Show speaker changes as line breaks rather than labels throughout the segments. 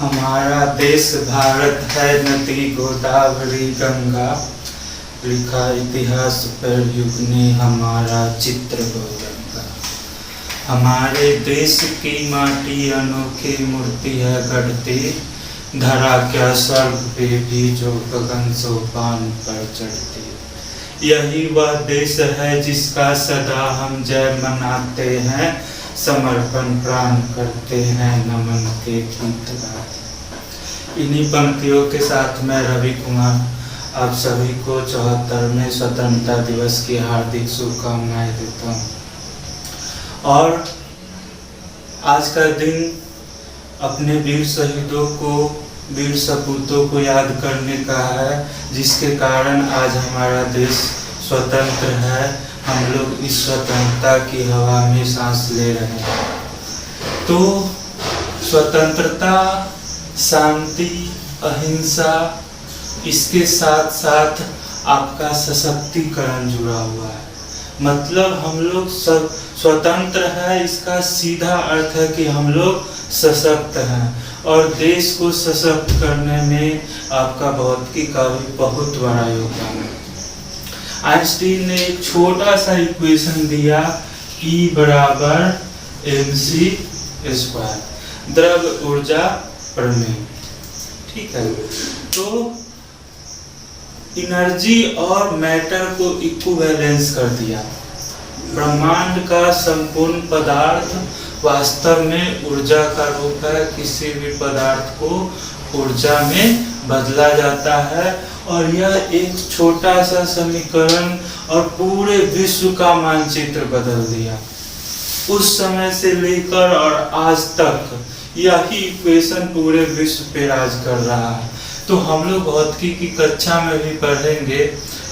हमारा देश भारत है, नदी गोदावरी गंगा, लिखा इतिहास पर युग ने हमारा चित्र गौरंगा। हमारे देश की माटी अनोखी मूर्ति है गढ़ती, धरा क्या स्वर्ग पे भी जो गगन सोपान पर चढ़ती। यही वह देश है जिसका सदा हम जय मनाते हैं, समर्पण प्राण करते हैं, नमन के गीत गाते। इन्हीं पंक्तियों के साथ मैं रवि कुमार आप सभी को 74वें स्वतंत्रता दिवस की हार्दिक शुभकामनाएं देता हूँ। और आज का दिन अपने वीर शहीदों को, वीर सपूतों को याद करने का है, जिसके कारण आज हमारा देश स्वतंत्र है। हम लोग इस स्वतंत्रता की हवा में सांस ले रहे हैं। तो स्वतंत्रता, शांति, अहिंसा, इसके साथ साथ आपका सशक्तिकरण जुड़ा हुआ है। मतलब हम लोग सब स्वतंत्र है, इसका सीधा अर्थ है कि हम लोग सशक्त हैं और देश को सशक्त करने में आपका भौतिकी का भी बहुत बड़ा योगदान है। आइंस्टीन ने एक छोटा सा इक्वेशन दिया, E बराबर mc स्क्वायर, द्रव ऊर्जा प्रमेय। ठीक है, तो एनर्जी और मैटर को इक्विवेलेंस कर दिया। ब्रह्मांड का संपूर्ण पदार्थ वास्तव में ऊर्जा का रूप है। किसी भी पदार्थ को ऊर्जा में बदला जाता है और यह एक छोटा सा समीकरण और पूरे विश्व का मानचित्र बदल दिया। उस समय से लेकर और आज तक यही इक्वेशन पूरे विश्व पे राज कर रहा है। तो हम लोग भौतिकी की कक्षा में भी पढ़ेंगे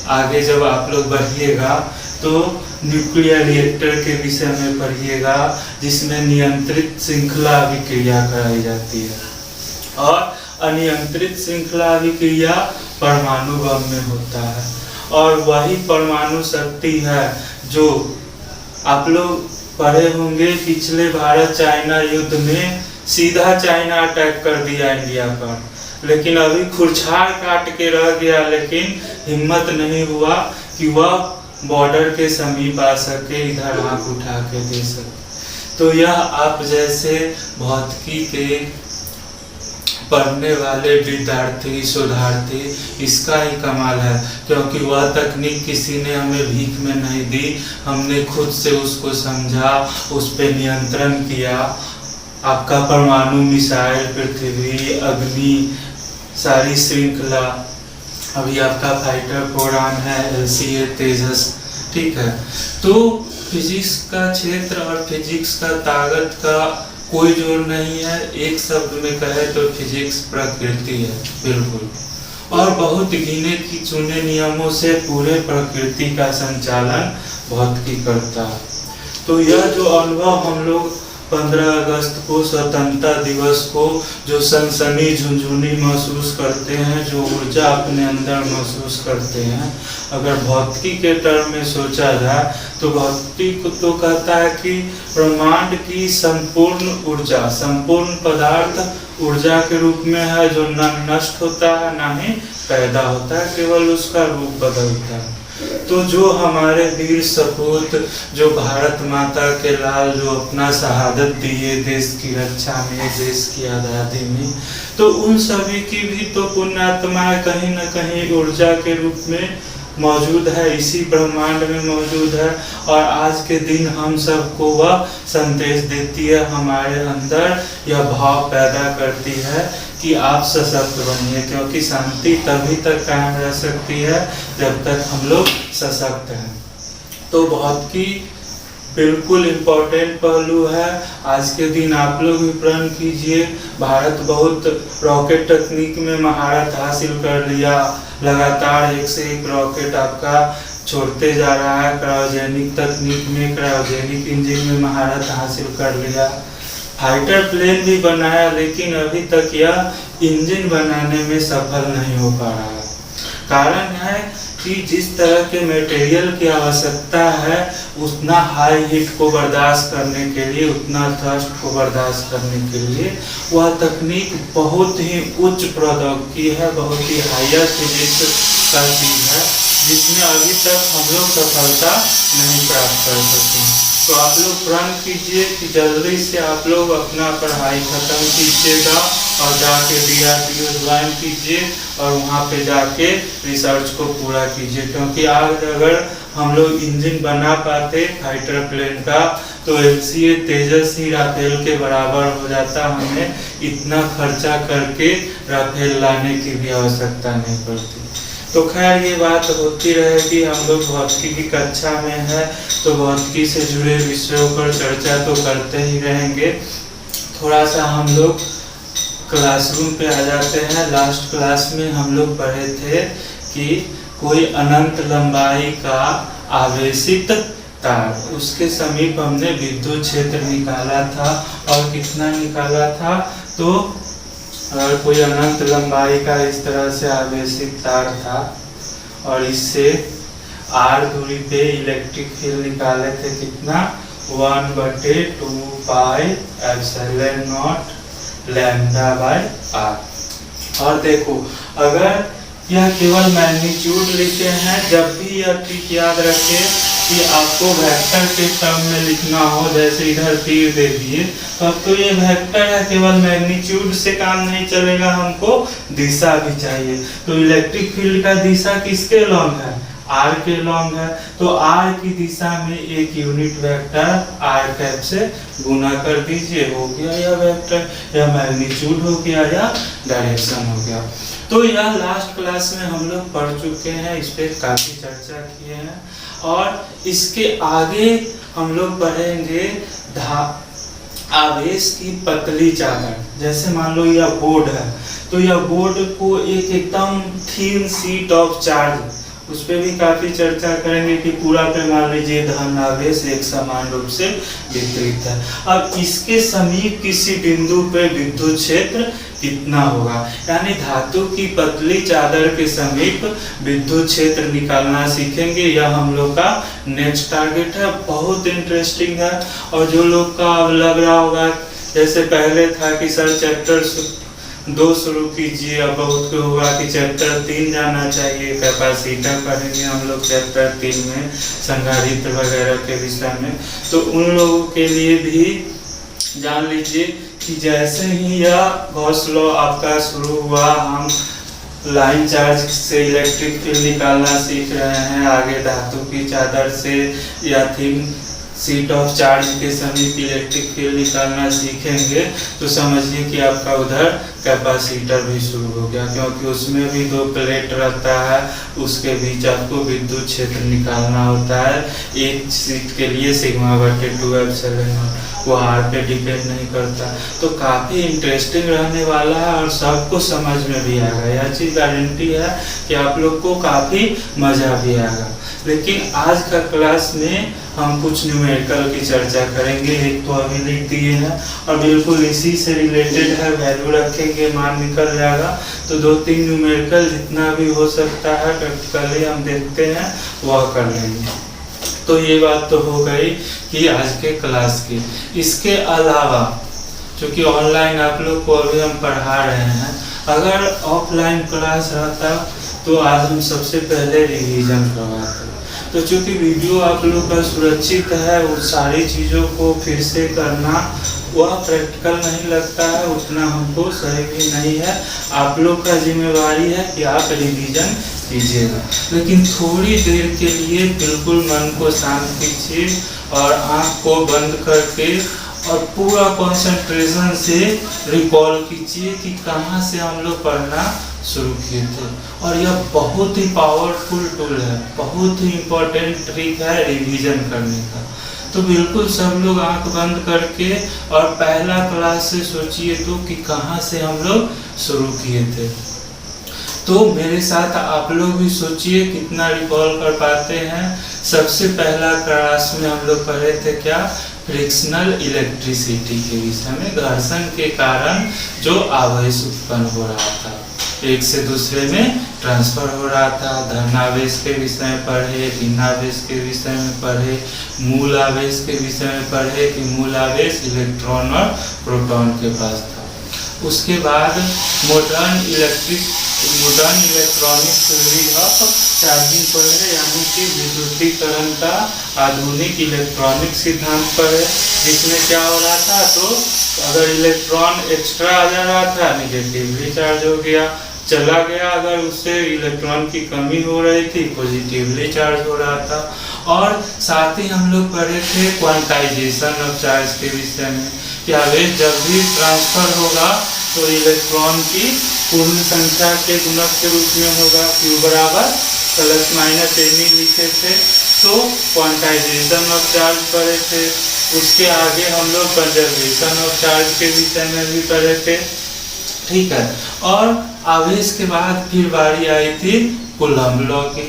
आगे, जब आप लोग बढ़िएगा तो न्यूक्लियर रिएक्टर के विषय में पढ़िएगा, जिसमें नियंत्रित श्रृंखला अभिक्रिया कराई जाती है और अनियंत्रित श्रृंखला अभिक्रिया परमाणु बम में होता है। और वही परमाणु शक्ति है जो आप लोग पढ़े होंगे। पिछले भारत चाइना युद्ध में सीधा चाइना अटैक कर दिया इंडिया पर, लेकिन अभी खुरछाड़ काट के रह गया, लेकिन हिम्मत नहीं हुआ कि वह बॉर्डर के समीप आ सके, इधर आंख उठा के दे सके। तो यह आप जैसे भौतिकी के पढ़ने वाले विद्यार्थी, शोधार्थी, इसका ही कमाल है, क्योंकि वह तकनीक किसी ने हमें भीख में नहीं दी। हमने खुद से उसको समझा, उस पर नियंत्रण किया। आपका परमाणु मिसाइल, पृथ्वी, अग्नि, सारी श्रृंखला, अभी आपका फाइटर प्रोग्राम है LCA तेजस। ठीक है, तो फिजिक्स का क्षेत्र और फिजिक्स का ताकत का कोई जोड़ नहीं है। एक शब्द में कहे तो फिजिक्स प्रकृति है, बिल्कुल। और बहुत गिने चुने नियमों से पूरे प्रकृति का संचालन भौतिकी करता है। तो यह जो अनुभव हम लोग 15 अगस्त को, स्वतंत्रता दिवस को, जो सनसनी झुंझुनी महसूस करते हैं, जो ऊर्जा अपने अंदर महसूस करते हैं, अगर भौतिकी के टर्म में सोचा जाए तो भौतिकी तो कहता है कि ब्रह्मांड की संपूर्ण ऊर्जा, संपूर्ण पदार्थ ऊर्जा के रूप में है, जो न नष्ट होता है ना ही पैदा होता है, केवल उसका रूप बदलता है। तो जो हमारे वीर सपूत, जो भारत माता के लाल, जो अपना शहादत दिए देश की रक्षा में, देश की आज़ादी में, तो उन सभी की भी तो पुण्यात्माएं कहीं न कहीं ऊर्जा के रूप में मौजूद है, इसी ब्रह्मांड में मौजूद है। और आज के दिन हम सबको वह संदेश देती है, हमारे अंदर यह भाव पैदा करती है कि आप सशक्त बनिए, क्योंकि शांति तभी तक कायम रह सकती है जब तक हम लोग सशक्त हैं। तो भौतिकी बिल्कुल इम्पोर्टेंट पहलू है। आज के दिन आप लोग भी प्रण कीजिए। भारत बहुत रॉकेट तकनीक में महारत हासिल कर लिया, लगातार एक से एक रॉकेट आपका छोड़ते जा रहा है। क्रायोजेनिक तकनीक में, क्रायोजेनिक इंजन में महारत हासिल कर लिया। फाइटर प्लेन भी बनाया, लेकिन अभी तक यह इंजन बनाने में सफल नहीं हो पा रहा है। कारण है कि जिस तरह के मटेरियल की आवश्यकता है उतना हाई हीट को बर्दाश्त करने के लिए, उतना थर्स्ट को बर्दाश्त करने के लिए वह तकनीक बहुत ही उच्च प्रौद्योगिकी है, बहुत ही हायर फिजिक्स का चीज़ है, जिसमें अभी तक हम लोग सफलता नहीं प्राप्त कर सके। तो आप लोग प्रण कीजिए कि जल्दी से आप लोग अपना पढ़ाई ख़त्म कीजिएगा और जाके DRDO ज्वाइन कीजिए और वहाँ पे जाके रिसर्च को पूरा कीजिए, क्योंकि आज अगर हम लोग इंजन बना पाते फाइटर प्लेन का तो LCA तेजस ही राफेल के बराबर हो जाता। हमें इतना खर्चा करके राफेल लाने की भी आवश्यकता नहीं पड़ती। तो खैर ये बात होती रहेगी, हम लोग भौतिकी की कक्षा में है तो भौतिकी से जुड़े विषयों पर चर्चा तो करते ही रहेंगे। थोड़ा सा हम लोग क्लासरूम पे आ जाते हैं। लास्ट क्लास में हम लोग पढ़े थे कि कोई अनंत लंबाई का आवेशित तार, उसके समीप हमने विद्युत क्षेत्र निकाला था और कितना निकाला था, तो अगर कोई अनंत लंबाई का इस तरह से आवेशित तार था और इससे r दूरी पे इलेक्ट्रिक फील्ड निकाले थे कितना 1/2 pi epsilon not lambda by r। और देखो अगर यह केवल मैग्नीट्यूड लिखे हैं, जब भी यह ट्रिक याद रखें कि आपको वेक्टर के टर्म में लिखना हो, जैसे इधर तीर दे दिए तो अब तो ये वेक्टर है, केवल मैग्नीट्यूड से काम नहीं चलेगा, हमको दिशा भी चाहिए। तो इलेक्ट्रिक फील्ड का दिशा किसके लॉन्ग है, r के लॉन्ग है, तो r की दिशा में एक यूनिट वेक्टर r कैप से गुना कर दीजिए, हो गया यह वेक्टर, या मैग्नीट्यूड हो गया या डायरेक्शन हो गया। तो यह लास्ट क्लास में हम लोग पढ़ चुके हैं, इस पर काफ़ी चर्चा किए हैं और इसके आगे हम लोग पढ़ेंगे आवेश की पतली चादर। जैसे मान लो यह बोर्ड है तो यह बोर्ड को एक एकदम थिन शीट ऑफ चार्ज, उस पर भी काफ़ी चर्चा करेंगे कि पूरा पे मान लीजिए धन आवेश एक समान रूप से वितरित है। अब इसके समीप किसी बिंदु पे विद्युत क्षेत्र कितना होगा, यानी धातु की पतली चादर के समीप विद्युत क्षेत्र निकालना सीखेंगे। यह हम लोग का नेक्स्ट टारगेट है, बहुत इंटरेस्टिंग है। और जो लोग का अब लग रहा होगा जैसे पहले था कि सर चैप्टर 2 शुरू कीजिए, अब बहुत को होगा कि चैप्टर 3 जाना चाहिए, कैपेसिटर पढ़ेंगे हम लोग चैप्टर 3 में संधारित्र वगैरह के विषय में। तो उन लोगों के लिए भी जान लीजिए कि जैसे ही यह गॉस लॉ आपका शुरू हुआ, हम लाइन चार्ज से इलेक्ट्रिक फील्ड निकालना सीख रहे हैं, आगे धातु की चादर से या थिन शीट ऑफ चार्ज के समीप इलेक्ट्रिक फील्ड निकालना सीखेंगे, तो समझिए कि आपका उधर कैपेसिटर भी शुरू हो गया, क्योंकि उसमें भी 2 प्लेट रहता है, उसके बीच आपको विद्युत क्षेत्र निकालना होता है। एक शीट के लिए σ/2 एप्सिलॉन नॉट, वो r पे डिपेंड नहीं करता। तो काफ़ी इंटरेस्टिंग रहने वाला है और सबको समझ में भी आएगा, यह चीज़ गारंटी है कि आप लोग को काफ़ी मज़ा भी आएगा। लेकिन आज का क्लास में हम कुछ न्यूमेरिकल की चर्चा करेंगे। एक तो अभी लिख दिए हैं और बिल्कुल इसी से रिलेटेड है, वैल्यू रखेंगे मान निकल जाएगा। तो 2-3 न्यूमेरिकल जितना भी हो सकता है प्रैक्टिकली हम देखते हैं वह कर लेंगे। तो ये बात तो हो गई कि आज के क्लास की। इसके अलावा चूँकि ऑनलाइन आप लोग को अभी हम पढ़ा रहे हैं, अगर ऑफलाइन क्लास रहता तो आज हम सबसे पहले रिवीजन करवाते। तो चूँकि वीडियो आप लोग का सुरक्षित है, उन सारी चीज़ों को फिर से करना वह प्रैक्टिकल नहीं लगता है, उतना हमको सही भी नहीं है। आप लोग का जिम्मेवारी है कि आप रिवीजन कीजिएगा, लेकिन थोड़ी देर के लिए बिल्कुल मन को शांत कीजिए और आँख को बंद करके और पूरा कंसंट्रेशन से रिकॉल कीजिए कि कहाँ से हम लोग पढ़ना शुरू किए थे। और यह बहुत ही पावरफुल टूल है, बहुत ही इम्पोर्टेंट ट्रिक है रिवीजन करने का। तो बिल्कुल सब लोग आंख बंद करके और पहला क्लास से सोचिए तो कि कहाँ से हम लोग शुरू किए थे। तो मेरे साथ आप लोग भी सोचिए कितना रिकॉल कर पाते हैं। सबसे पहला क्लास में हम लोग पढ़े थे क्या, फ्रिक्शनल इलेक्ट्रिसिटी के विषय में, घर्षण के कारण जो आवेश उत्पन्न हो रहा था। एक से दूसरे में ट्रांसफर हो रहा था। धनावेश के विषय में पढ़े, ऋणावेश के विषय में पढ़े, मूल आवेश के विषय में पढ़े कि मूल आवेश इलेक्ट्रॉन और प्रोटॉन के पास था। उसके बाद modern electronic theory of charging पढ़े, यानी कि विद्युतीकरण का आधुनिक इलेक्ट्रॉनिक सिद्धांत पढ़े, जिसमें क्या हो रहा था, तो अगर इलेक्ट्रॉन एक्स्ट्रा आ जा रहा था निगेटिवली चार्ज हो गया, चला गया अगर उससे इलेक्ट्रॉन की कमी हो रही थी पॉजिटिवली चार्ज हो रहा था। और साथ ही हम लोग पढ़े थे क्वांटाइजेशन ऑफ चार्ज के विषय में कि आवेश जब भी ट्रांसफर होगा तो इलेक्ट्रॉन की पूर्ण संख्या के गुणक के रूप में होगा, Q बराबर प्लस माइनस एनी लिखे थे। तो क्वांटाइजेशन ऑफ चार्ज पढ़े थे। उसके आगे हम लोग कंजर्वेशन ऑफ चार्ज के विषय में भी पढ़े थे, ठीक है। और आवेश के बाद फिर बारी आई थी कूलम्ब लॉ की।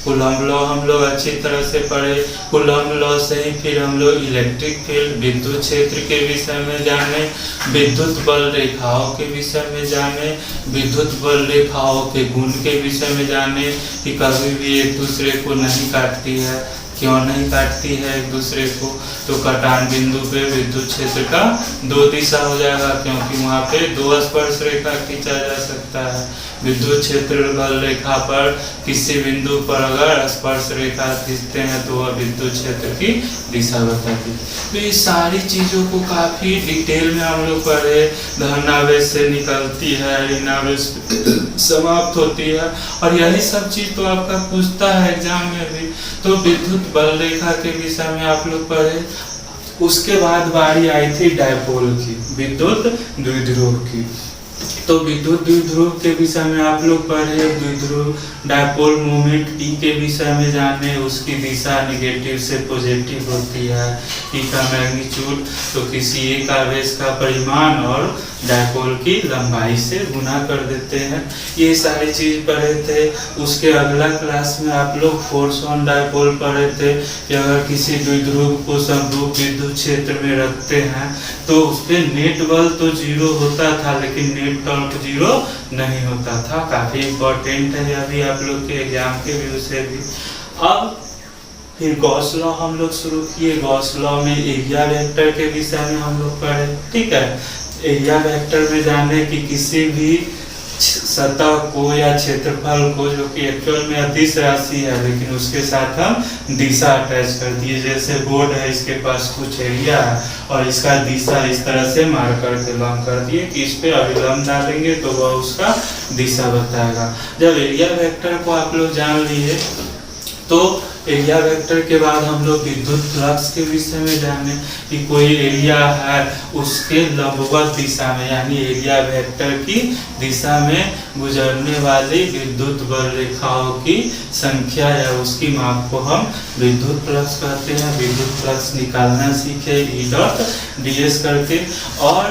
कूलम्ब लॉ हम लोग अच्छी तरह से पढ़े। कूलम्ब लॉ से ही फिर हम लोग इलेक्ट्रिक फील्ड, विद्युत क्षेत्र के विषय में जाने, विद्युत बल रेखाओं के विषय में जाने, विद्युत बल रेखाओं के गुण के विषय में जाने कि कभी भी एक दूसरे को नहीं काटती है, क्यों नहीं काटती है एक दूसरे को, तो कटान बिंदु पे विद्युत क्षेत्र का दो दिशा हो जाएगा, क्योंकि वहाँ पे दो स्पर्श रेखा खींचा जा सकता है। विद्युत क्षेत्र बल रेखा पर किसी बिंदु पर अगर स्पर्श रेखा खींचते हैं तो वह विद्युत क्षेत्र की दिशा बताती है। तो ये सारी चीज़ों को काफ़ी डिटेल में हम लोग पढ़े। धनावेश से निकलती है, ऋणावेश समाप्त होती है, और यही सब चीज़ तो आपका पूछता है एग्जाम में भी। तो विद्युत बल रेखा के विषय में आप लोग पढ़े। उसके बाद बारी आई थी डायपोल की, विद्युत द्विध्रुव की। तो विद्युत द्विध्रुव के विषय में आप लोग पढ़े। द्विध्रुव डायपोल मोमेंट E के विषय में जाने, उसकी दिशा नेगेटिव से पॉजिटिव होती है। E का मैग्नीट्यूड तो किसी एक आवेश का परिमाण और डायपोल की लंबाई से गुना कर देते हैं। ये सारी चीज पढ़े थे। उसके अगला क्लास में आप लोग फोर्स ऑन डायपोल पढ़े थे कि अगर किसी द्विध्रुव को समरूप विद्युत क्षेत्र में रखते हैं तो उस पर नेट बल तो जीरो होता था, लेकिन नेट टॉर्क जीरो नहीं होता था। काफी इम्पोर्टेंट है अभी आप लोग के एग्जाम के व्यू से भी। अब फिर गॉस लॉ हम लोग शुरू किए। गॉस लॉ में एरिया वेक्टर के विषय में हम लोग पढ़े, ठीक है। एरिया वेक्टर में जाने कि किसी भी सतह को या क्षेत्रफल को, जो कि एक्चुअल में अदिश राशि है लेकिन उसके साथ हम दिशा अटैच कर दिए। जैसे बोर्ड है, इसके पास कुछ एरिया है और इसका दिशा इस तरह से मार्कर के लंब कर दिए कि इस पे अभिलंब डालेंगे तो वह उसका दिशा बताएगा। जब एरिया वेक्टर को आप लोग जान लिए तो एरिया वेक्टर के बाद हम लोग विद्युत फ्लक्स के विषय में जाने कि कोई एरिया है उसके लंबवत दिशा में, यानी एरिया वेक्टर की दिशा में गुजरने वाली विद्युत बल रेखाओं की संख्या या उसकी माप को हम विद्युत फ्लक्स कहते हैं। विद्युत फ्लक्स निकालना सीखे E.ds करके। और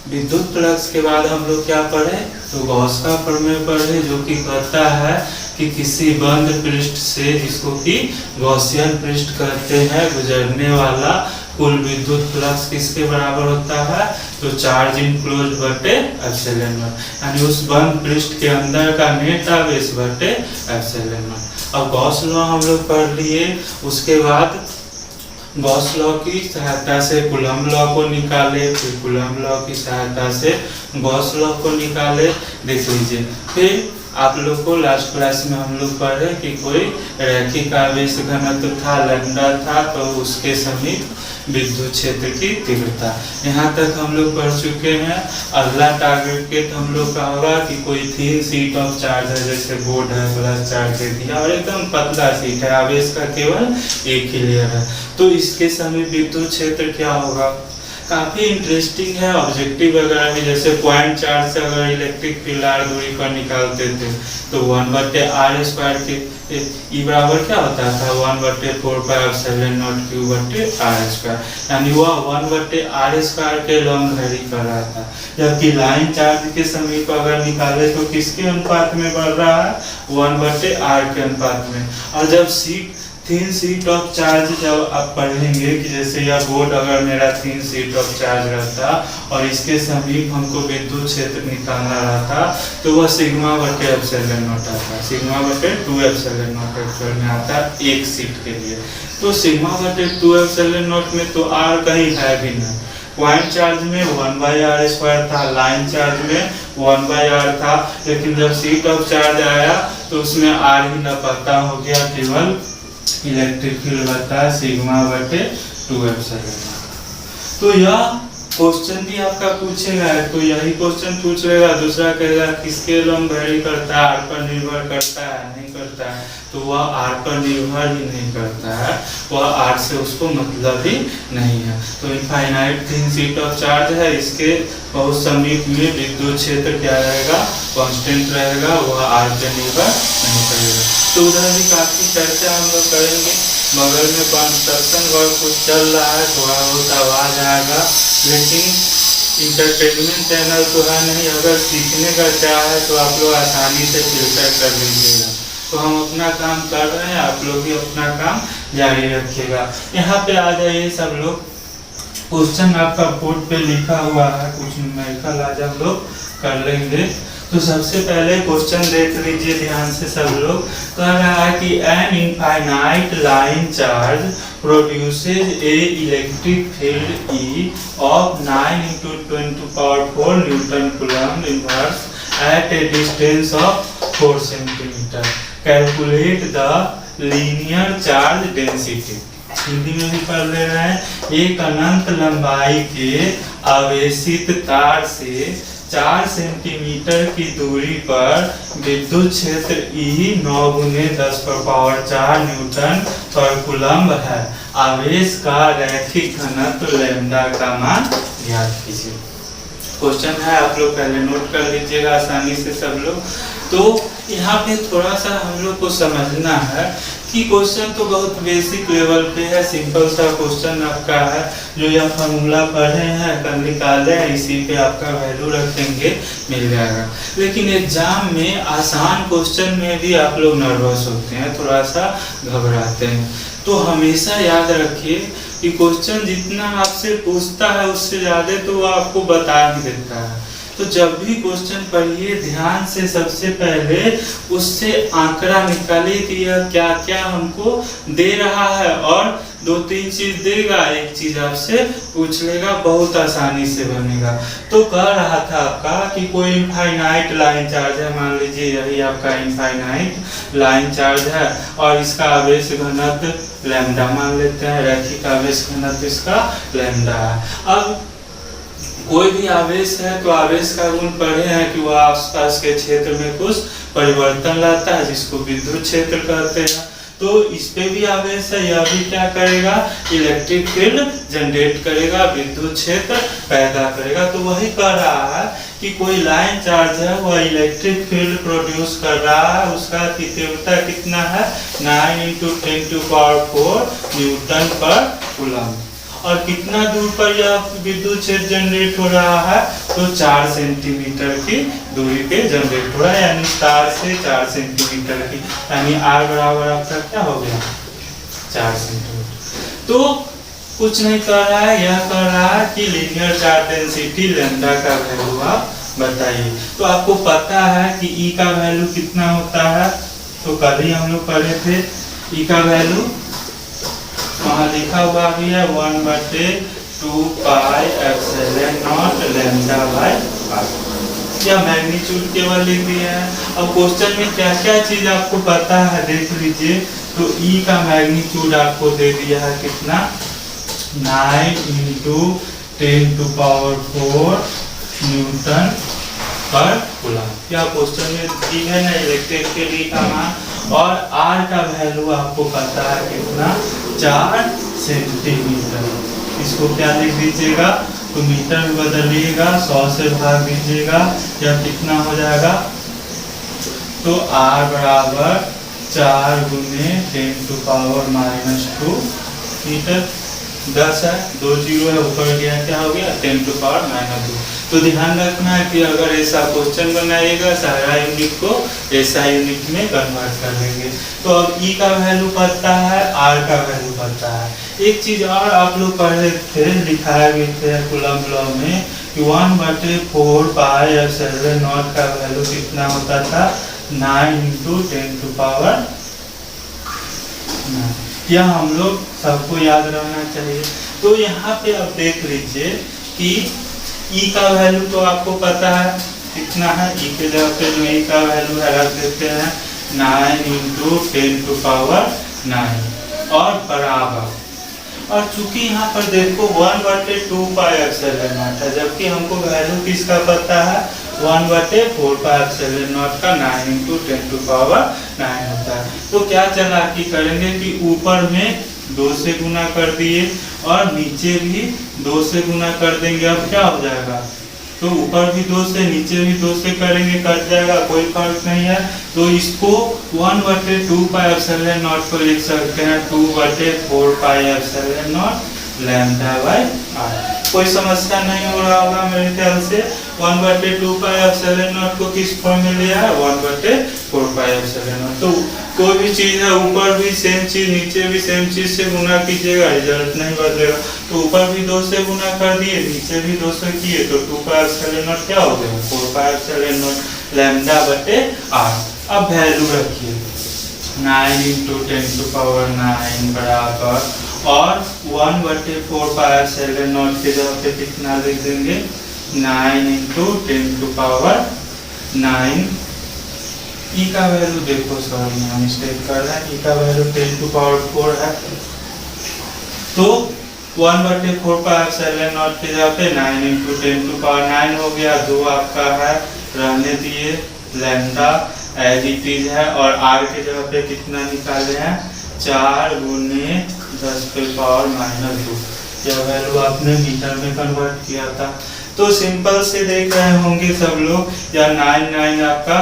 विद्युत फ्लक्स के बाद हम लोग क्या पढ़े, तो गॉस का प्रमेय पढ़े, जो कि कहता है कि किसी बंद पृष्ठ से, जिसको कि गॉसियन पृष्ठ कहते हैं, गुजरने वाला कुल विद्युत फ्लक्स किसके बराबर होता है, तो चार्ज इनक्लोज बटे एप्सिलॉन नॉट, यानी उस बंद पृष्ठ के अंदर का नेट आवेश बटे एप्सिलॉन नॉट। अब गॉस लॉ हम लोग पढ़ लिए। उसके बाद गॉस लॉ की सहायता से कूलम्ब लॉ को निकाले, फिर कूलम्ब लॉ की सहायता से गॉस लॉ को निकाले। देख लीजिए, फिर आप लोग को लास्ट क्लास में हम लोग पढ़े कि कोई रैखिक आवेश घनत्व था, लैम्डा था, तो उसके समीप विद्युत क्षेत्र की तीव्रता। यहाँ तक हम लोग पढ़ चुके हैं। अगला टारगेट हम लोग का होगा कि कोई थीन शीट ऑफ चार्ज है, जैसे बोर्ड है, प्लस चार्ज दे दिया और एकदम पतला शीट है, आवेश का केवल एक ही लेयर है, तो इसके समीप विद्युत क्षेत्र क्या होगा। काफ़ी इंटरेस्टिंग है। ऑब्जेक्टिव वगैरह में जैसे पॉइंट चार्ज से अगर इलेक्ट्रिक फील्ड r दूरी पर निकालते थे तो 1/r² के ई बराबर क्या होता था, 1/4πε0 Q/r², यानी वह 1/r² के लंब वैरी कर रहा था। जबकि लाइन चार्ज के समीप अगर निकाले तो किसके अनुपात में बढ़ रहा है, 1/r के अनुपात में। और जब शीट 3 शीट ऑफ चार्ज जब आप पढ़ेंगे कि जैसे यह बोर्ड अगर मेरा 3 शीट ऑफ चार्ज रहता और इसके समीप हमको विद्युत क्षेत्र निकालना रहता तो वह सिग्मा बटे एप्सिलॉन नॉट आता, सिग्मा बटे 2 एप्सिलॉन नॉट एक्चुअल में आता एक शीट के लिए। तो सिग्मा बटे 2 एप्सिलॉन नॉट में तो आर कहीं है भी नहीं। पॉइंट चार्ज में 1/r² था, लाइन चार्ज में 1/r था, लेकिन जब शीट ऑफ चार्ज आया तो उसमें आर ही न पता हो गया, केवल इलेक्ट्रिक फील्ड बता सिग्मा बटे 2 एप्सिलॉन। तो यह क्वेश्चन भी आपका पूछेगा, तो यही क्वेश्चन पूछ लेगा। दूसरा कहेगा किसके लंब वेरी करता है, आर पर निर्भर करता है नहीं करता है, तो वह आर पर निर्भर ही नहीं करता है, वह आर से उसको मतलब ही नहीं है। तो infinite thin sheet of charge है, इसके बहुत समीप में विद्युत क्षेत्र क्या रहेगा, कांस्टेंट रहेगा, वह आर पर निर्भर नहीं करेगा। तो उधर भी काफी चर्चा हम लोग करेंगे। बगल में कंस्ट्रक्शन वर्क कुछ चल रहा है, थोड़ा बहुत आवाज आएगा, लेकिन इंटरटेनमेंट चैनल तो है नहीं। अगर सीखने का चाह है तो आप लोग आसानी से फिल्टर कर लीजिएगा। तो हम अपना काम कर रहे हैं, आप लोग भी अपना काम जारी रखिएगा। यहाँ पे आ जाइए सब लोग। क्वेश्चन आपका बोर्ड पे लिखा हुआ है, कुछ न्यूमेरिकल आज हम लोग कर लेंगे। तो सबसे पहले क्वेश्चन देख लीजिए ध्यान से सब लोग। कह रहा है कि an infinite line charge produces a electric field E of 9 × 10⁴ newton coulomb inverse at a distance of 4 centimetre. Calculate the linear charge density. Hindi में भी पढ़ ले रहे हैं। एक अनंत लंबाई के आवेशित तार से 4 सेंटीमीटर की दूरी पर विद्युत क्षेत्र E 9 × 10⁴ न्यूटन पर कूलम्ब है। आवेश का रैखिक घनत्व लैम्डा का मान ज्ञात कीजिए। क्वेश्चन है, आप लोग पहले नोट कर लीजिएगा आसानी से सब लोग। तो यहाँ पे थोड़ा सा हम लोग को समझना है कि क्वेश्चन तो बहुत बेसिक लेवल पे है, सिंपल सा क्वेश्चन आपका है। जो यह फार्मूला पढ़े हैं कल निकाले हैं, इसी पे आपका वैल्यू रखेंगे, मिल जाएगा। लेकिन एग्जाम में आसान क्वेश्चन में भी आप लोग नर्वस होते हैं, थोड़ा सा घबराते हैं। तो हमेशा याद रखिए कि क्वेश्चन जितना आपसे पूछता है उससे ज्यादा तो वो आपको बता ही देता है। तो जब भी क्वेश्चन पढ़िए ध्यान से, सबसे पहले उससे आंकड़ा निकालिए कि यह क्या क्या हमको दे रहा है, और 2-3 चीज देगा, एक चीज आपसे पूछ लेगा, बहुत आसानी से बनेगा। तो कह रहा था आपका कि कोई इनफाइनाइट लाइन चार्ज है, मान लीजिए यही आपका इनफाइनाइट लाइन चार्ज है, और इसका आवेश घनत्व लैम्डा मान लेते हैं, रैखिक आवेश घनत्व इसका लैम्डा है। अब कोई भी आवेश है तो आवेश का गुण पढ़े हैं कि वह आसपास के क्षेत्र में कुछ परिवर्तन लाता है, जिसको विद्युत क्षेत्र कहते हैं। तो इस पे भी आवेश है, यह भी क्या करेगा, इलेक्ट्रिक फील्ड जनरेट करेगा, विद्युत क्षेत्र पैदा करेगा। तो वही कह रहा है कि कोई लाइन चार्ज है, वह इलेक्ट्रिक फील्ड प्रोड्यूस कर रहा है, उसका तीव्रता कितना है, 9 × 10⁴ न्यूटन पर कूलम्ब। और कितना दूर पर यह विद्युत क्षेत्र जनरेट हो रहा है, तो 4 सेंटीमीटर की दूरी पे जनरेट हो रहा है, यानी तार से 4 सेंटीमीटर की, यानी R बराबर आपका क्या हो गया, 4 सेंटीमीटर। तो कुछ नहीं कर रहा है, यह कर रहा है कि लीनियर चार्ज डेंसिटी लैम्डा का वैल्यू आप बताइए। तो आपको पता है कि E का वैल्यू कितना होता है, तो कल ही हम लोग पढ़े थे। E का वैल्यू वहाँ लिखा हुआ भी है 1/2 पाई एप्सिलॉन नॉट लैम्डा/r। यह मैग्नीट्यूड केवल लिख दिया है। अब क्वेश्चन में क्या क्या चीज आपको पता है देख लीजिए। तो E का मैग्नीट्यूड आपको दे दिया है कितना, 9 × 10⁴ न्यूटन पर कूलम्ब। यह क्वेश्चन में दी है ना इलेक्ट्रिक फील्ड का मान। और R का वैल्यू आपको पता है कितना, 4 सेंटीमीटर। इसको क्या लिख दीजिएगा, तो मीटर में बदलिएगा, 100 से भाग दीजिएगा, यह कितना हो जाएगा, तो R बराबर 4 × 10⁻⁻² मीटर। 10 है, 2 जीरो है, ऊपर गया क्या हो गया 10⁻²। तो ध्यान रखना है कि अगर ऐसा क्वेश्चन बनाइएगा सारा यूनिट को ऐसा यूनिट में कन्वर्ट कर लेंगे। तो अब ई का वैल्यू पता है, आर का वैल्यू पता है। एक चीज और आप लोग पढ़े थे, दिखाया गए थे कूलम्ब लॉ में कि 1/4 पाई एप्सिलॉन नॉट का वैल्यू कितना होता था 9 × 10⁻⁹। यह हम लोग सबको याद रहना चाहिए। तो यहाँ पे आप देख लीजिए कि ई का वैल्यू तो आपको पता है कितना है, ई के जगह पे जो ई का वैल्यू है रख देते हैं 9 × 10⁹ और बराबर। और चूंकि यहाँ पर देखो 1/2 पाई एप्सिलॉन नॉट है, जबकि हमको वैल्यू किसका पता है 1/4 पाई एप्सिलॉन नॉट का 9 × 10⁻⁹ होता है। तो क्या चालाकी करेंगे कि ऊपर में 2 से गुना कर दिए और नीचे भी 2 से गुना कर देंगे। अब क्या हो जाएगा, तो ऊपर भी 2 से नीचे भी 2 से करेंगे, कट जाएगा, कोई फर्क नहीं है। तो इसको 1/2 पाई एप्सिलॉन नॉट को लिख सकते हैं 2/4 पाई एप्सिलॉन नॉट λ/r। कोई समस्या नहीं हो रहा होगा मेरे ख्याल से। 1/2 पाई एप्सिलॉन नॉट को किस फॉर्म में लिया है 1/4 पाई एप्सिलॉन नॉट। तो कोई भी चीज है ऊपर भी सेम चीज नीचे भी सेम चीज से गुना कीजिएगा, रिजल्ट नहीं बदलेगा। तो ऊपर भी 2 से गुना कर दिए, नीचे भी 2 से किए, तो 2 पाई एप्सिलॉन नॉट क्या हो गया 4 पाई एप्सिलॉन नॉट λ/r। अब वैल्यू रखिए 9 × 10⁻⁹ बराबर, और 1/4 पाई एप्सिलॉन नॉट के जगह पे कितना लिख देंगे 9 × 10⁻⁹। ई का वैल्यू देखो, सॉरी हम मिस्टेक कर रहे हैं, ई का वैल्यू 10⁻⁴ है। तो 1/4 पाई एप्सिलॉन नॉट के जगह पे 9 × 10⁻⁹ हो गया। 2 आपका है रहने दिए, लैम्डा एज इट इज है, और आर के जगह पे कितना निकाले हैं 4 × 10⁻⁻²। यह वैल्यू आपने मीटर में कन्वर्ट किया था। तो सिंपल से देख रहे होंगे सब लोग, या 9 आपका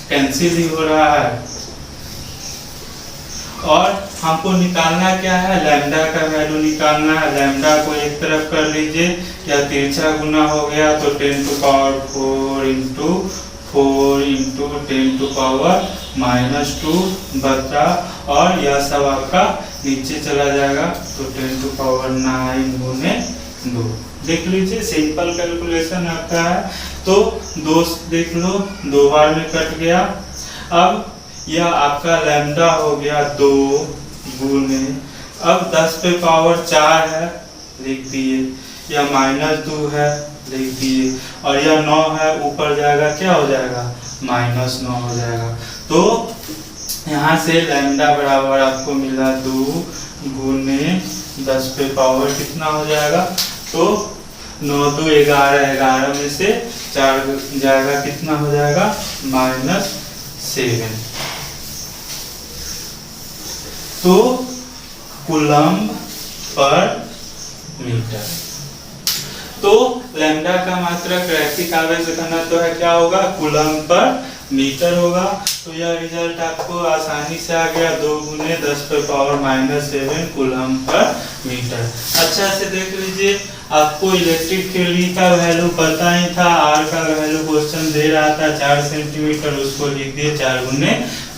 कैंसिल ही हो रहा है। और हमको निकालना क्या है, लैम्डा का वैल्यू निकालना है। लैम्डा को एक तरफ कर लीजिए, या तिरछा गुना हो गया तो 10⁻⁴ × 4 × 10⁻⁻² बचा, और यह सब आपका नीचे चला जाएगा तो 10⁻⁹ × 2। देख लीजिए सिंपल कैलकुलेशन आपका है। तो 2 देख लो 2 बार में कट गया। अब यह आपका लैम्डा हो गया 2 गुने, अब 10⁻⁴ है लिख दिए, या -2 है लिख दिए, और यह 9 है ऊपर जाएगा क्या हो जाएगा -9 हो जाएगा। तो यहाँ से लैम्डा बराबर आपको मिला 2 गुने 10⁻⁴ कितना हो जाएगा, तो 9 2 11, 11 में से 4 जाएगा, कितना हो जाएगा -7। तो कूलम्ब पर मीटर। तो लैम्डा का मात्रक रैखिक आवेश घनत्व है, क्या होगा कूलम्ब पर मीटर होगा। तो यह रिजल्ट आपको आसानी से आ गया 2 × 10⁻⁻7 कूलम्ब पर मीटर। अच्छा से देख लीजिए, आपको इलेक्ट्रिक फील्ड का वैल्यू पता ही था, आर का वैल्यू क्वेश्चन दे रहा था 4 सेंटीमीटर, उसको लिख दिए 4 ×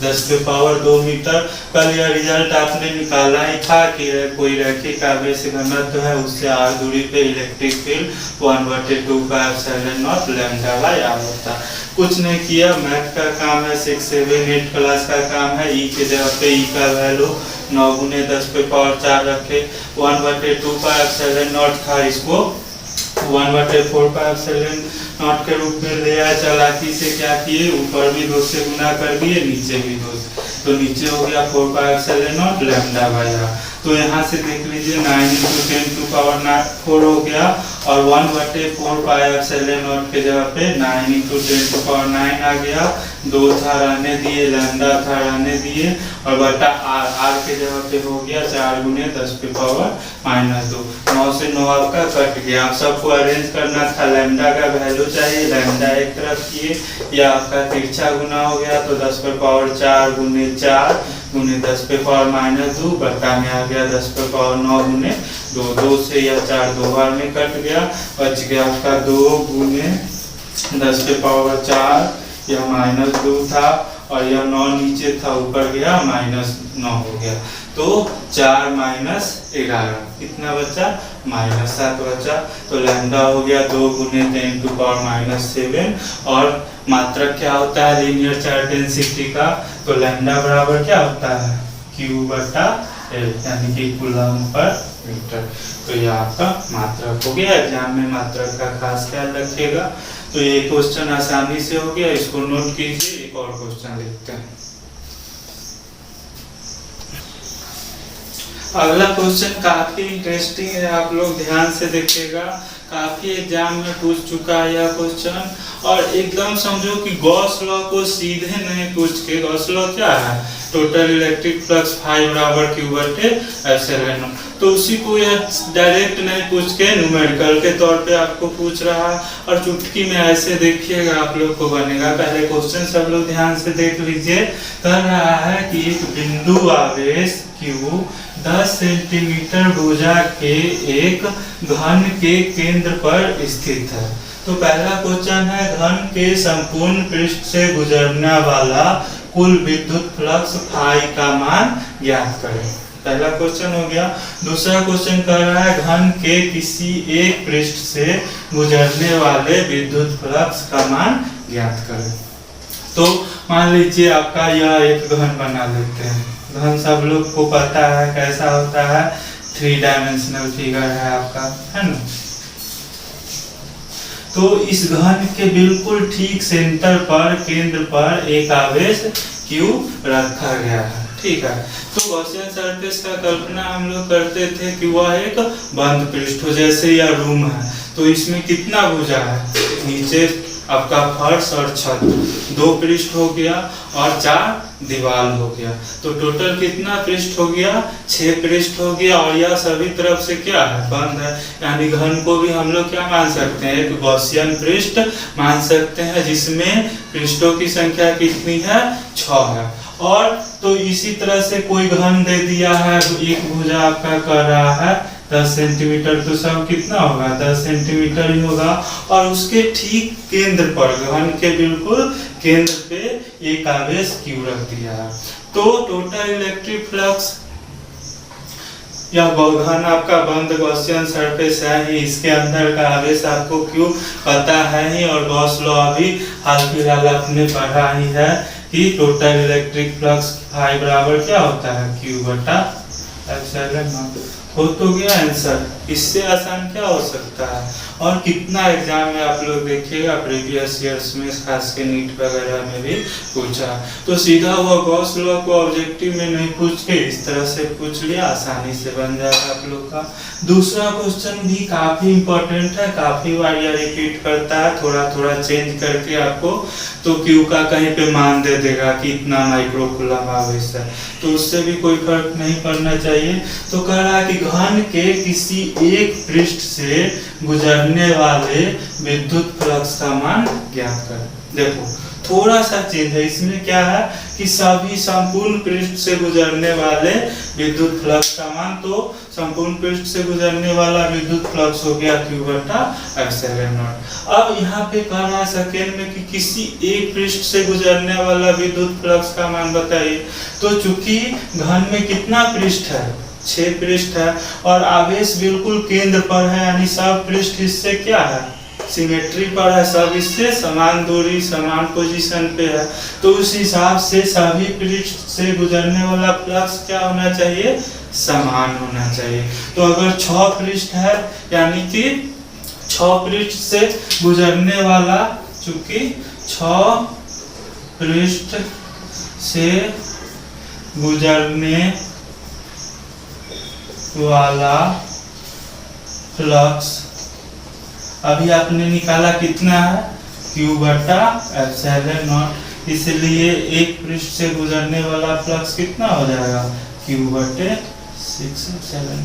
10⁻² मीटर। कल यह रिजल्ट आपने निकाला ही था कि कोई रैखिक आवेश घनत्व है, उससे आर दूरी पे electric field 1/2 pi epsilon not λ/r होता। कुछ नहीं किया, मैथ का काम है, 6 7 8 क्लास का काम है। ई के जगह पे ई का वैल्यू 9 × 10⁻⁴ रखे, 1/2 पाई एप्सिलॉन नॉट था, इसको 1/4 पाई एप्सिलॉन नॉट के रूप में ले आया। चालाकी से क्या किए, ऊपर भी 2 से गुना कर दिए, नीचे भी 2 से, तो नीचे हो गया 4 पाई एप्सिलॉन नॉट λ/r। तो यहाँ से देख लीजिए 9 × 10⁻⁴ हो गया, और 1/4 पाई एप्सिलॉन नॉट के जगह पे 9 × 10⁹ आ गया। 2 था रहने दिए, लैम्डा था रहने दिए, और बटा आर के जगह पे हो गया 4 × 10⁻⁻²। 9 से 9 आपका कट गया। आप सबको अरेंज करना था, लैम्डा का वैल्यू चाहिए, लैम्डा एक तरफ किए, या आपका तिरछा गुना हो गया तो 10⁻⁴ × 4 × 10⁻⁻² बटा में आ गया 10⁻⁹ × 2 से या 4 2 बार में कट गया, बच गया आपका 2 गुने 10 के पावर 4, यह -2 था और यह 9 नीचे था ऊपर गया -9 हो गया, तो 4 - 11 कितना बचा -7 बचा। तो लैम्डा हो गया 2 गुने 10⁻⁻7 और मात्रक क्या होता है लीनियर चार्ज डेंसिटी का, तो लैम्डा बराबर क्या होता है Q/L यानी कि कूलम पर मीटर। तो ये आपका मात्रक हो गया। एग्जाम में मात्रक का खास ख्याल रखिएगा। तो ये क्वेश्चन आसानी से हो गया, इसको नोट कीजिए। एक और क्वेश्चन लिखते हैं। अगला क्वेश्चन काफी इंटरेस्टिंग है, आप लोग ध्यान से देखिएगा। काफी एग्जाम में पूछ चुका है यह क्वेश्चन, और एकदम समझो कि गॉस लॉ को सीधे नहीं पूछ के, गॉस लॉ क्या है टोटल इलेक्ट्रिक फ्लक्स फाई बराबर Q/ε0, तो उसी को यह डायरेक्ट नहीं पूछ के न्यूमेरिकल के तौर पे आपको पूछ रहा है। और चुटकी में ऐसे देखिएगा आप लोग को बनेगा। पहले क्वेश्चन सब लोग ध्यान से देख लीजिए। कह रहा है कि एक बिंदु आवेश Q 10 सेंटीमीटर भुजा के एक घन के केंद्र पर स्थित है। तो पहला क्वेश्चन है घन के संपूर्ण पृष्ठ से गुजरने वाला कुल विद्युत फ्लक्स फाई का मान ज्ञात करें। पहला क्वेश्चन हो गया। दूसरा क्वेश्चन कर रहा है घन के किसी एक पृष्ठ से गुजरने वाले विद्युत फ्लक्स का मान ज्ञात करें। तो मान लीजिए आपका यह एक घन बना लेते हैं। घन सब लोग को पता है कैसा होता है, 3 डायमेंशनल फिगर है आपका, है ना। तो इस घन के बिल्कुल ठीक सेंटर पर केंद्र पर एक आवेश Q रखा गया है, ठीक है। तो गॉसियन सरफेस का कल्पना हम लोग करते थे कि वह एक बंद पृष्ठ हो, जैसे यह रूम है। तो इसमें कितना भुजा है, नीचे आपका फर्श और छत 2 पृष्ठ हो गया और 4 दीवार हो गया। तो टोटल कितना पृष्ठ हो गया 6 पृष्ठ हो गया। और यह सभी तरफ से क्या है बंद है, यानी घन को भी हम लोग क्या मान सकते हैं एक गॉसियन पृष्ठ मान सकते हैं, जिसमें पृष्ठों की संख्या कितनी है 6 है। और तो इसी तरह से कोई घन दे दिया है, एक भुजा आपका कर रहा है 10 सेंटीमीटर, तो सब कितना होगा 10 सेंटीमीटर ही होगा। और उसके ठीक केंद्र पर घन के बिल्कुल केंद्र पे एक आवेश Q रख दिया है। तो टोटल इलेक्ट्रिक फ्लक्स, यह घन आपका बंद गॉसियन सरफेस है ही, इसके अंदर का आवेश आपको Q पता है ही। और गॉस लॉ अभी हाल फिलहाल आपने पढ़ा ही है कि टोटल इलेक्ट्रिक फ्लक्स फाई बराबर क्या होता है Q/ε0। हो तो गया आंसर। इससे आसान क्या हो सकता है। और कितना एग्जाम में आप लोग देखिएगा प्रीवियस ईयर्स में, खास के नीट वगैरह में भी पूछा। तो सीधा वो गॉस लॉ को ऑब्जेक्टिव में नहीं पूछ के इस तरह से पूछ लिया, आसानी से बन जाएगा आप लोग का। दूसरा क्वेश्चन भी काफी इंपॉर्टेंट है, काफी बार यह रिपीट करता है, थोड़ा थोड़ा चेंज करके आपको तो Q का कहीं पे मान दे देगा कि इतना माइक्रो कूलम आवेश है, तो उससे भी कोई फर्क नहीं पड़ना चाहिए। तो कह रहा है कि घन के किसी एक पृष्ठ से गुजरने वाले विद्युत फ्लक्स का मान ज्ञात करें। देखो थोड़ा सा चेंज है इसमें, क्या है कि सभी संपूर्ण पृष्ठ से गुजरने वाले विद्युत फ्लक्स का मान, तो संपूर्ण पृष्ठ से गुजरने वाला विद्युत फ्लक्स हो गया Q/ε0। अब यहाँ पे कहना है सेकेंड में कि किसी एक पृष्ठ से गुजरने वाला विद्युत फ्लक्स का मान बताइए। तो चूंकि घन में कितना पृष्ठ है 6 पृष्ठ है, और आवेश बिल्कुल केंद्र पर है, यानी सब पृष्ठ इससे क्या है सिमेट्री पर है, सब इससे समान दूरी समान पोजीशन पे है। तो उस हिसाब से सभी पृष्ठ से गुजरने वाला फ्लक्स क्या होना चाहिए समान होना चाहिए। तो अगर 6 पृष्ठ है, यानी कि 6 पृष्ठ से गुजरने वाला, चूंकि 6 पृष्ठ से गुजरने वाला फ्लक्स अभी आपने निकाला कितना है Q/ε0, इसलिए एक पृष्ठ से गुजरने वाला फ्लक्स कितना हो जाएगा Q/6/7।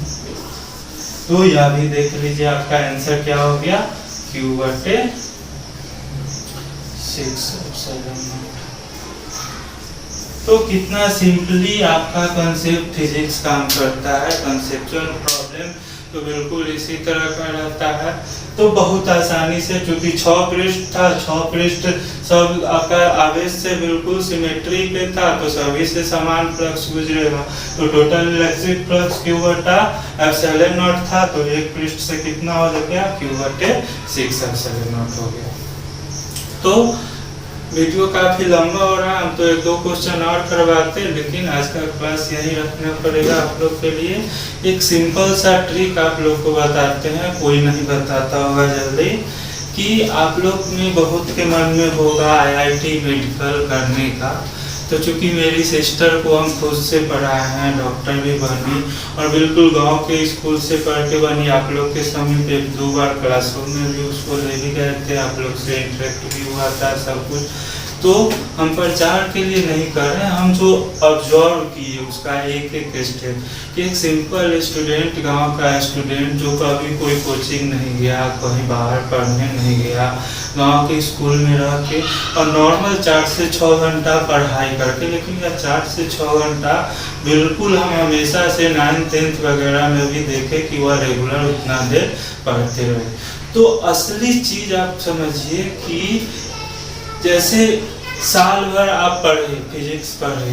तो यह भी देख लीजिए आपका आंसर क्या हो गया Q/6/7। तो कितना सिंपली आपका कंसेप्ट फिजिक्स काम करता है, कंसेप्चुअल प्रॉब्लम तो बिल्कुल इसी तरह का रहता है। तो बहुत आसानी से, चूंकि 6 पृष्ठ था, 6 पृष्ठ सब आपका आवेश से बिल्कुल सिमेट्री पे था, तो सभी से समान फ्लक्स गुजरेगा। तो टोटल इलेक्ट्रिक फ्लक्स Q बटा एप्सिलॉन नॉट था, तो एक पृष्ठ से कितना हो गया, Q बटे 6 एप्सिलॉन नॉट हो गया। तो वीडियो काफी लंबा हो रहा है, हम तो 1-2 क्वेश्चन और करवाते, लेकिन आज का क्लास यही रखना पड़ेगा आप लोग के लिए। एक सिंपल सा ट्रिक आप लोग को बताते हैं, कोई नहीं बताता होगा जल्दी, कि आप लोग में बहुत के मन में होगा IIT मेडिकल करने का। तो चूंकि मेरी सिस्टर को हम खुद से पढ़ाए हैं, डॉक्टर भी बनी और बिल्कुल गांव के स्कूल से पढ़ के बनी। आप लोग के समय पे 2 बार क्लासरूम में भी उसको ले भी गए थे, आप लोग से इंटरेक्ट भी हुआ था सब कुछ। तो हम प्रचार के लिए नहीं कर रहे हैं, हम जो ऑब्जर्व किए उसका एक स्टेप, कि एक सिंपल स्टूडेंट, गांव का स्टूडेंट जो कभी कोई कोचिंग नहीं गया, कहीं बाहर पढ़ने नहीं गया, गांव के स्कूल में रह के और नॉर्मल 4 से 6 घंटा पढ़ाई करके, लेकिन यह 4 से 6 घंटा बिल्कुल हम हमेशा से 9th 10th वगैरह में भी देखे कि वह रेगुलर उतना देर पढ़ते रहे। तो असली चीज़ आप समझिए कि जैसे साल भर आप पढ़े, फिजिक्स पढ़े,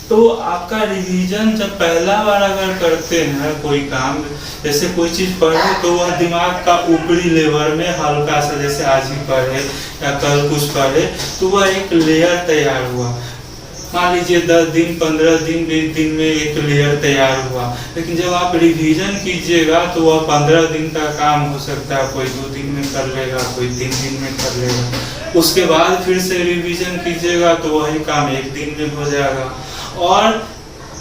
तो आपका रिवीजन जब पहला बार अगर करते हैं कोई काम, जैसे कोई चीज़ पढ़े, तो वह दिमाग का ऊपरी लेवल में हल्का सा, जैसे आज ही पढ़े या कल कुछ पढ़े, तो वह एक लेयर तैयार हुआ। मान लीजिए 10 दिन, 15 दिन, 20 दिन में एक लेयर तैयार हुआ। लेकिन जब आप रिवीजन कीजिएगा तो वह 15 दिन का काम हो सकता है, कोई 2 दिन में कर लेगा, कोई 3 दिन में कर लेगा। उसके बाद फिर से रिवीजन कीजिएगा तो वही काम 1 दिन में हो जाएगा। और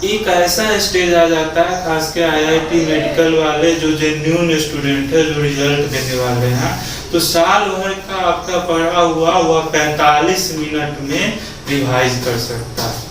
एक ऐसा स्टेज आ जाता है, खास के IIT मेडिकल वाले जो जेन्युइन स्टूडेंट है, जो रिजल्ट देने वाले हैं, तो साल भर का आपका पढ़ा हुआ वह 45 मिनट में रिवाइज कर सकता है।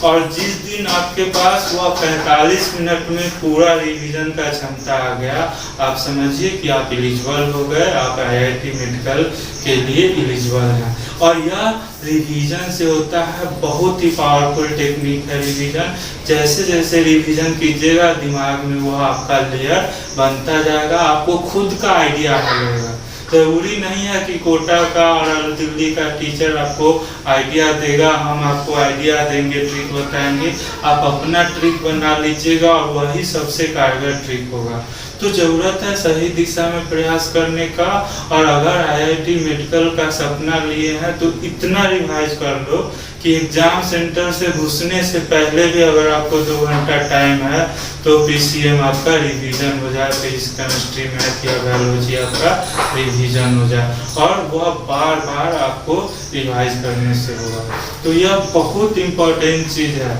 और जिस दिन आपके पास वह 45 मिनट में पूरा रिवीजन का क्षमता आ गया, आप समझिए कि आप एलिजिबल हो गए, आप IIT मेडिकल के लिए एलिजिबल हैं। और यह रिवीजन से होता है, बहुत ही पावरफुल टेक्निक है रिवीजन। जैसे जैसे रिवीजन कीजिएगा दिमाग में वह आपका लेयर बनता जाएगा, आपको खुद का आइडिया लगेगा। जरूरी नहीं है कि कोटा का और दिल्ली का टीचर आपको आइडिया देगा, हम आपको आइडिया देंगे, ट्रिक बताएंगे, आप अपना ट्रिक बना लीजिएगा और वही सबसे कारगर ट्रिक होगा। तो जरूरत है सही दिशा में प्रयास करने का। और अगर IIT मेडिकल का सपना लिए हैं तो इतना रिवाइज कर लो कि एग्जाम सेंटर से घुसने से पहले भी अगर आपको 2 घंटा टाइम है तो PCM आपका रिवीजन हो जाए, फिजिक्स, केमिस्ट्री, मैथ या बायोलॉजी आपका रिवीजन हो जाए, और वह बार बार आपको रिवाइज करने से होगा। तो यह बहुत इम्पोर्टेंट चीज़ है।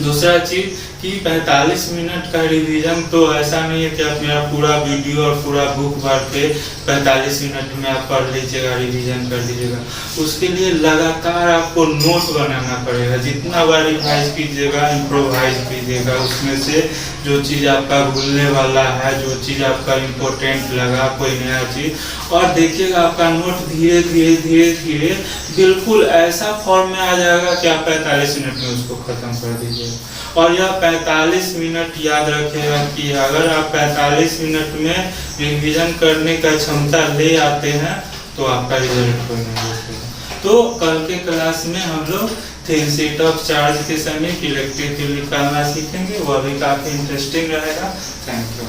दूसरा चीज़ कि 45 मिनट का रिवीजन, तो ऐसा नहीं है कि आप मेरा पूरा वीडियो और पूरा बुक भर के 45 मिनट में आप पढ़ लीजिएगा, रिवीजन कर लीजिएगा। उसके लिए लगातार आपको नोट बनाना पड़ेगा। जितना बार रिवाइज कीजिएगा, इम्प्रोवाइज कीजिएगा, उसमें से जो चीज़ आपका भूलने वाला है, जो चीज़ आपका इम्पोर्टेंट लगा, कोई नया चीज़, और देखिएगा आपका नोट धीरे धीरे धीरे धीरे बिल्कुल ऐसा फॉर्म में आ जाएगा कि आप 45 मिनट में उसको ख़त्म कर दीजिएगा। और यह 45 मिनट याद रखिएगा कि अगर आप 45 मिनट में रिवीजन करने का क्षमता ले आते हैं तो आपका रिजल्ट कोई नहीं देखेगा। तो कल के क्लास में हम लोग थिन शीट ऑफ चार्ज के समय इलेक्ट्रिक फील्ड निकालना सीखेंगे, वह भी काफ़ी इंटरेस्टिंग रहेगा। Thank you.